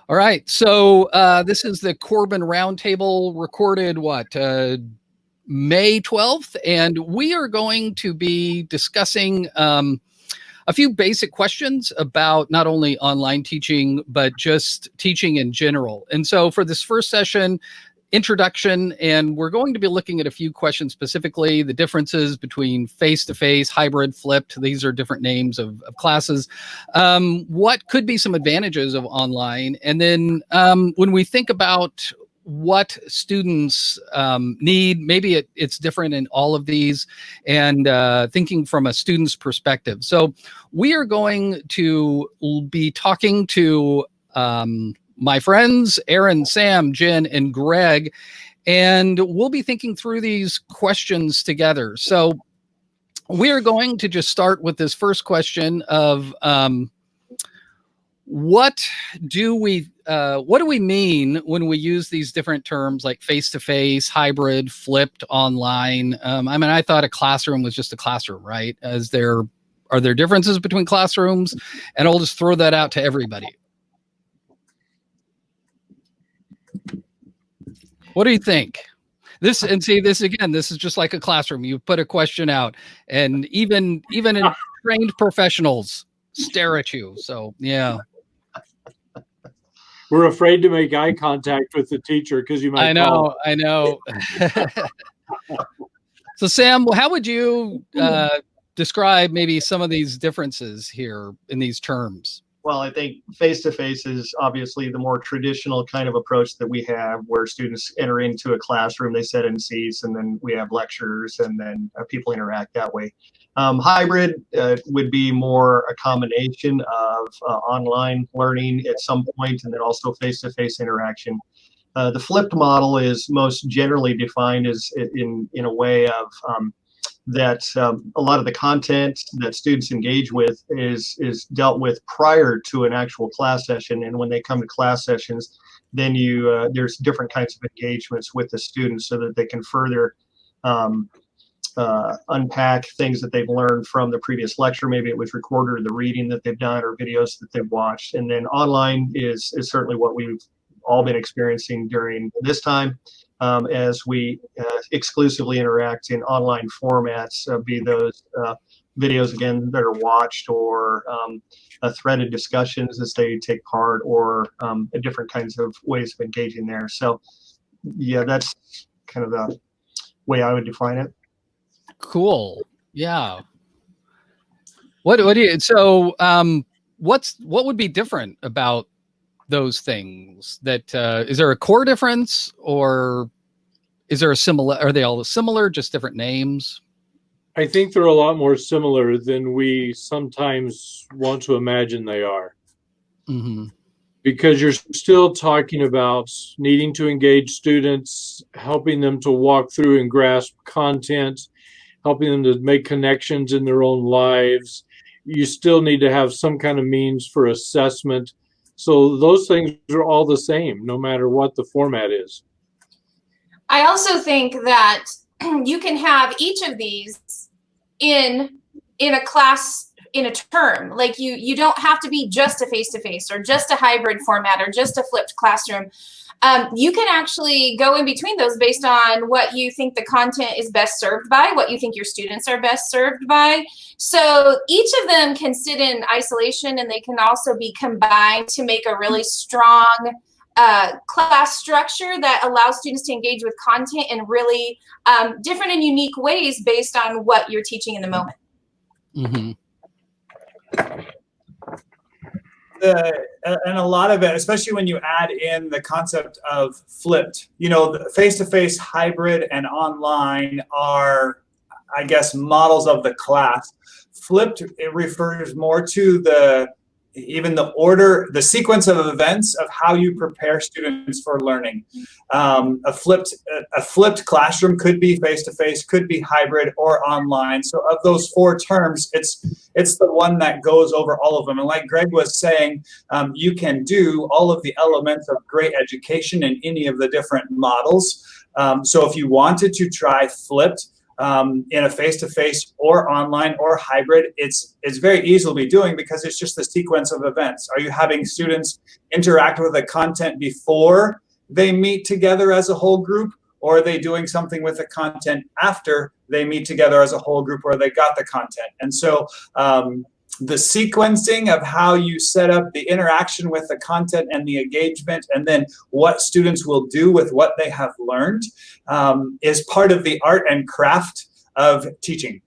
All right. So this is the Corban Roundtable recorded May 12th. And we are going to be discussing a few basic questions about not only online teaching, but just teaching in general. And so for this first session, introduction, and we're going to be looking at a few questions specifically, the differences between face-to-face, hybrid, flipped. These are different names of classes. What could be some advantages of online? And then when we think about what students need, maybe it's different in all of these, and thinking from a student's perspective. So we are going to be talking to my friends, Aaron, Sam, Jen, and Greg, and we'll be thinking through these questions together. So we are going to just start with this first question of what do we mean when we use these different terms like face-to-face, hybrid, flipped, online? I mean, I thought a classroom was just a classroom, right? Are there differences between classrooms? And I'll just throw that out to everybody. What do you think? This is just like a classroom. You put a question out, and even trained professionals stare at you. So yeah. We're afraid to make eye contact with the teacher because you might. I know. So Sam, how would you describe maybe some of these differences here in these terms? Well, I think face-to-face is obviously the more traditional kind of approach that we have, where students enter into a classroom, they sit in seats, and then we have lectures, and then people interact that way. Hybrid would be more a combination of online learning at some point, and then also face-to-face interaction. The flipped model is most generally defined as in a way of that a lot of the content that students engage with is dealt with prior to an actual class session, and when they come to class sessions, then there's different kinds of engagements with the students so that they can further unpack things that they've learned from the previous lecture. Maybe it was recorded, or the reading that they've done, or videos that they've watched. And then online is certainly what we've all been experiencing during this time. As we exclusively interact in online formats, be those videos, again, that are watched, or threaded discussions as they take part, or different kinds of ways of engaging there. So yeah, that's kind of the way I would define it. Cool. Yeah. What would be different about those things? That is there a core difference, or is there are they all similar, just different names? I think they're a lot more similar than we sometimes want to imagine they are. Mm-hmm. Because you're still talking about needing to engage students, helping them to walk through and grasp content, helping them to make connections in their own lives. You still need to have some kind of means for assessment. So those things are all the same, no matter what the format is. I also think that you can have each of these in a class, in a term. Like you don't have to be just a face-to-face, or just a hybrid format, or just a flipped classroom. You can actually go in between those based on what you think the content is best served by, what you think your students are best served by. So each of them can sit in isolation, and they can also be combined to make a really strong class structure that allows students to engage with content in really different and unique ways based on what you're teaching in the moment. Mm-hmm. And a lot of it, especially when you add in the concept of flipped, the face-to-face, hybrid, and online are, I guess, models of the class. Flipped, it refers more to even the order, the sequence of events of how you prepare students for learning. A flipped classroom could be face-to-face, could be hybrid, or online. So of those four terms, it's the one that goes over all of them. And like Greg was saying, you can do all of the elements of great education in any of the different models. So if you wanted to try flipped, in a face-to-face or online or hybrid, it's very easy to be doing because it's just the sequence of events. Are you having students interact with the content before they meet together as a whole group, or are they doing something with the content after they meet together as a whole group where they got the content? And so the sequencing of how you set up the interaction with the content and the engagement, and then what students will do with what they have learned, is part of the art and craft of teaching.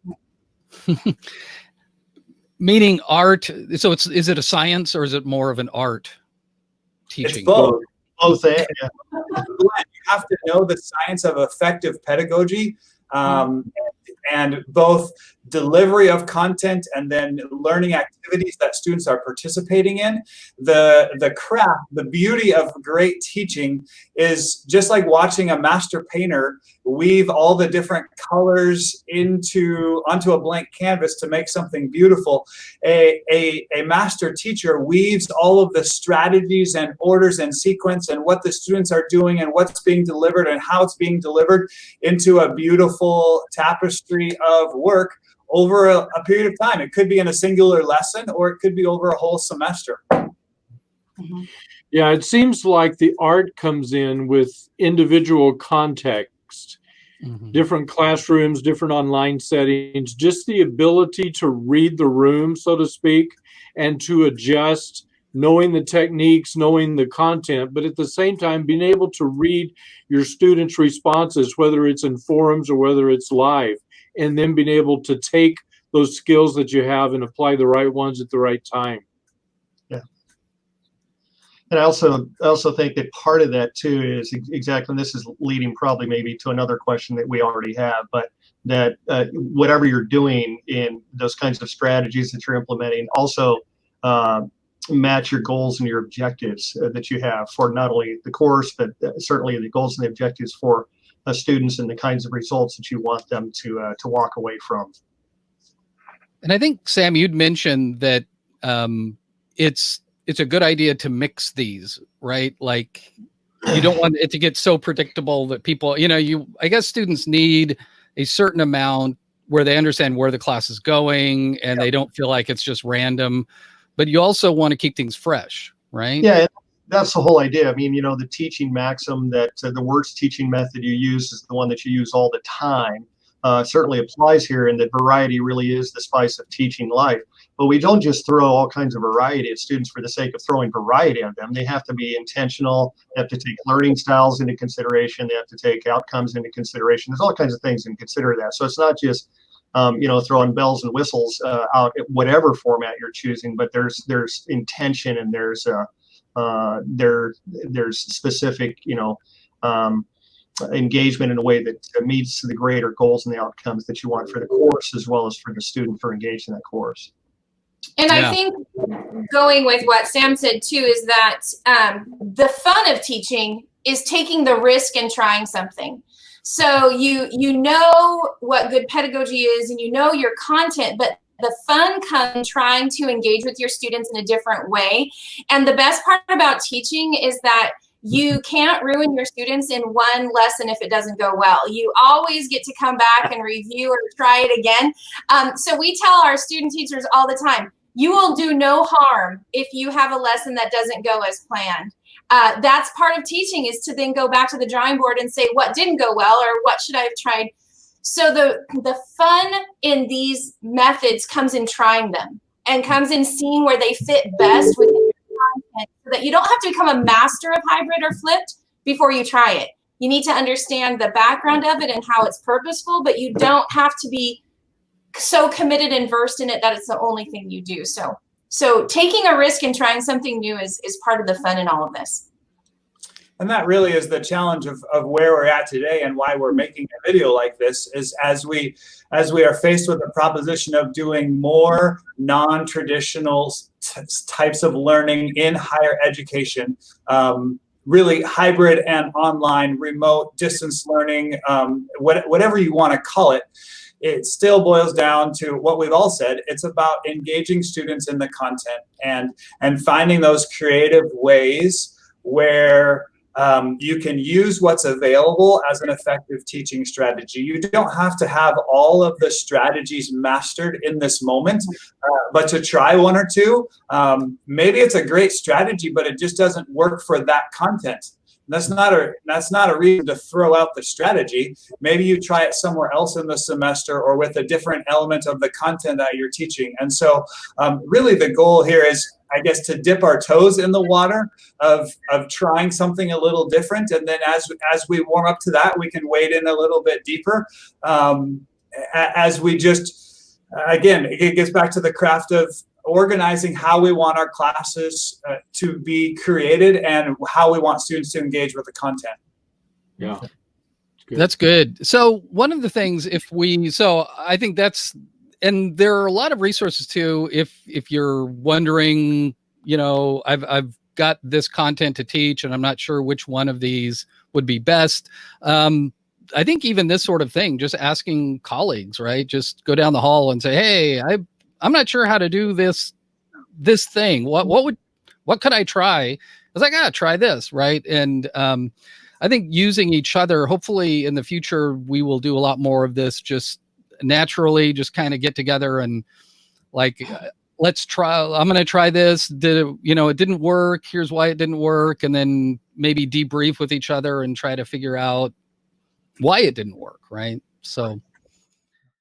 Meaning art. So is it a science or is it more of an art teaching? It's both. Both. Yeah. You have to know the science of effective pedagogy, and both delivery of content and then learning activities that students are participating in. The craft, the beauty of great teaching is just like watching a master painter weave all the different colors onto a blank canvas to make something beautiful. A master teacher weaves all of the strategies and orders and sequence and what the students are doing and what's being delivered and how it's being delivered into a beautiful tapestry of work over a period of time. It could be in a singular lesson, or it could be over a whole semester. Yeah, it seems like the art comes in with individual context, different classrooms, different online settings, just the ability to read the room, so to speak, and to adjust, knowing the techniques, knowing the content, but at the same time, being able to read your students' responses, whether it's in forums or whether it's live, and then being able to take those skills that you have and apply the right ones at the right time. Yeah. And I also think that part of that too is exactly, and this is leading probably maybe to another question that we already have, but that whatever you're doing in those kinds of strategies that you're implementing also match your goals and your objectives that you have for not only the course, but certainly the goals and the objectives for students and the kinds of results that you want them to walk away from. And I think, Sam, you'd mentioned that it's a good idea to mix these, right? Like you don't want it to get so predictable that people, I guess students need a certain amount where they understand where the class is going and they don't feel like it's just random, but you also want to keep things fresh, right? Yeah. That's the whole idea. I mean, the teaching maxim that the worst teaching method you use is the one that you use all the time certainly applies here, and that variety really is the spice of teaching life. But we don't just throw all kinds of variety at students for the sake of throwing variety at them. They have to be intentional. They have to take learning styles into consideration. They have to take outcomes into consideration. There's all kinds of things and consider that. So it's not just throwing bells and whistles out at whatever format you're choosing, but there's intention and there's specific, engagement in a way that meets the greater goals and the outcomes that you want for the course, as well as for the student for engaged in that course. And I think going with what Sam said too is that the fun of teaching is taking the risk and trying something. So you know what good pedagogy is and you know your content, but the fun comes trying to engage with your students in a different way. And the best part about teaching is that you can't ruin your students in one lesson if it doesn't go well. You always get to come back and review or try it again. So we tell our student teachers all the time, you will do no harm if you have a lesson that doesn't go as planned. That's part of teaching, is to then go back to the drawing board and say, what didn't go well or what should I have tried? So the fun in these methods comes in trying them and comes in seeing where they fit best within your content, so that you don't have to become a master of hybrid or flipped before you try it. You need to understand the background of it and how it's purposeful, but you don't have to be so committed and versed in it that it's the only thing you do. So taking a risk and trying something new is part of the fun in all of this. And that really is the challenge of where we're at today, and why we're making a video like this, is as we are faced with the proposition of doing more non-traditional types of learning in higher education, really hybrid and online, remote, distance learning, whatever you want to call it. It still boils down to what we've all said. It's about engaging students in the content and finding those creative ways where You can use what's available as an effective teaching strategy. You don't have to have all of the strategies mastered in this moment, but to try one or two. Maybe it's a great strategy, but it just doesn't work for that content. That's not a reason to throw out the strategy. Maybe you try it somewhere else in the semester or with a different element of the content that you're teaching. And so really the goal here is, I guess, to dip our toes in the water of trying something a little different. And then as we warm up to that, we can wade in a little bit deeper as we just, again, it gets back to the craft of organizing how we want our classes to be created and how we want students to engage with the content. Yeah. That's good. So one of the things, I think and there are a lot of resources too. If you're wondering, I've got this content to teach and I'm not sure which one of these would be best. I think even this sort of thing, just asking colleagues, right? Just go down the hall and say, hey, I'm not sure how to do this thing. What could I try? I was like, try this, right? And I think using each other, hopefully in the future, we will do a lot more of this just naturally, just kind of get together and like, let's try, I'm going to try this. It didn't work. Here's why it didn't work. And then maybe debrief with each other and try to figure out why it didn't work. Right. So